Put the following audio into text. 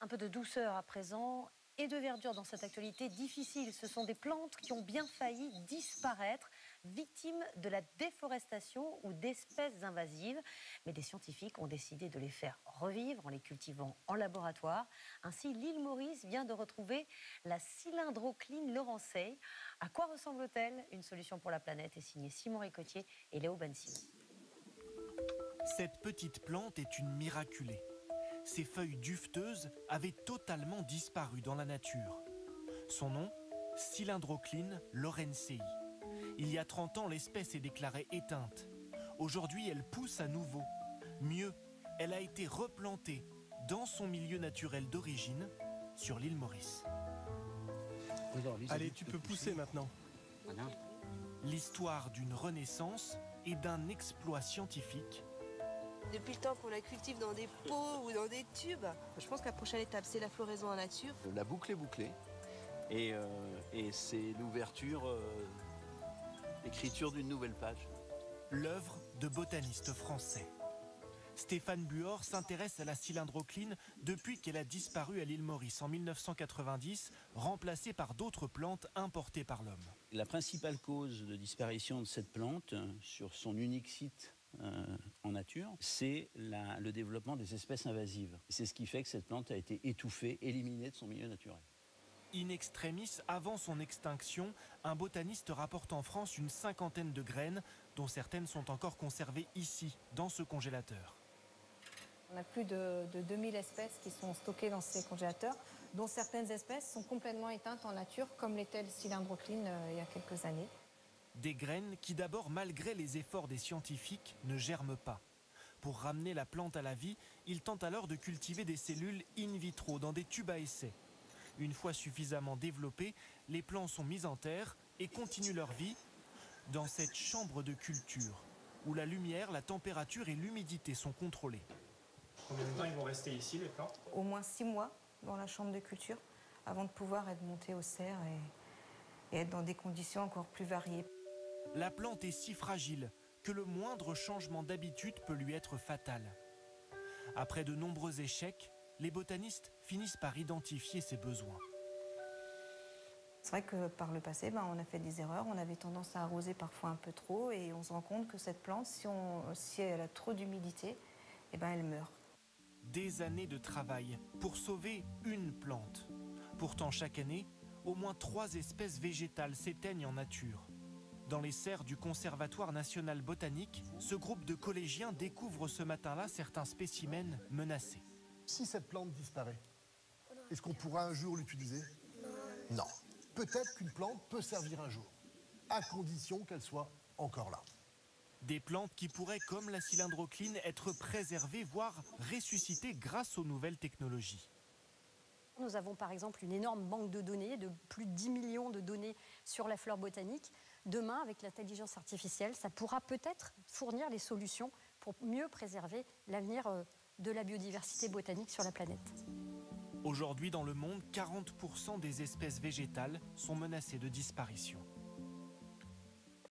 Un peu de douceur à présent et de verdure dans cette actualité difficile. Ce sont des plantes qui ont bien failli disparaître, victimes de la déforestation ou d'espèces invasives. Mais des scientifiques ont décidé de les faire revivre en les cultivant en laboratoire. Ainsi, l'île Maurice vient de retrouver la cylindrocline laurencei. À quoi ressemble-t-elle? Une solution pour la planète est signée Simon Ricotier et Léo Bensimon. Cette petite plante est une miraculée. Ses feuilles duveteuses avaient totalement disparu dans la nature. Son nom, Cylindrocline laurencei. Il y a 30 ans, l'espèce est déclarée éteinte. Aujourd'hui, elle pousse à nouveau. Mieux, elle a été replantée dans son milieu naturel d'origine, sur l'île Maurice. Allez, tu peux pousser maintenant. L'histoire d'une renaissance et d'un exploit scientifique. Depuis le temps qu'on la cultive dans des pots ou dans des tubes, je pense que la prochaine étape, c'est la floraison en nature. La boucle est bouclée et c'est l'ouverture, l'écriture d'une nouvelle page. L'œuvre de botanistes français. Stéphane Buor s'intéresse à la cylindrocline depuis qu'elle a disparu à l'île Maurice en 1990, remplacée par d'autres plantes importées par l'homme. La principale cause de disparition de cette plante sur son unique site en nature, c'est le développement des espèces invasives. C'est ce qui fait que cette plante a été étouffée, éliminée de son milieu naturel. In extremis, avant son extinction, un botaniste rapporte en France une 50aine de graines, dont certaines sont encore conservées ici, dans ce congélateur. On a plus de 2000 espèces qui sont stockées dans ces congélateurs, dont certaines espèces sont complètement éteintes en nature, comme l'était le cylindrocline il y a quelques années. Des graines qui d'abord, malgré les efforts des scientifiques, ne germent pas. Pour ramener la plante à la vie, ils tentent alors de cultiver des cellules in vitro dans des tubes à essai. Une fois suffisamment développés, les plants sont mis en terre et continuent leur vie dans cette chambre de culture, où la lumière, la température et l'humidité sont contrôlées. Combien de temps ils vont rester ici, les plantes? Au moins 6 mois dans la chambre de culture, avant de pouvoir être montées aux serres et être dans des conditions encore plus variées. La plante est si fragile que le moindre changement d'habitude peut lui être fatal. Après de nombreux échecs, les botanistes finissent par identifier ses besoins. C'est vrai que par le passé, on a fait des erreurs. On avait tendance à arroser parfois un peu trop et on se rend compte que cette plante, si elle a trop d'humidité, elle meurt. Des années de travail pour sauver une plante. Pourtant, chaque année, au moins 3 espèces végétales s'éteignent en nature. Dans les serres du Conservatoire national botanique, ce groupe de collégiens découvre ce matin-là certains spécimens menacés. Si cette plante disparaît, est-ce qu'on pourra un jour l'utiliser? Non. Peut-être qu'une plante peut servir un jour, à condition qu'elle soit encore là. Des plantes qui pourraient, comme la cylindrocline, être préservées, voire ressuscitées grâce aux nouvelles technologies. Nous avons par exemple une énorme banque de données, de plus de 10 millions de données sur la flore botanique. Demain, avec l'intelligence artificielle, ça pourra peut-être fournir les solutions pour mieux préserver l'avenir de la biodiversité botanique sur la planète. Aujourd'hui, dans le monde, 40% des espèces végétales sont menacées de disparition.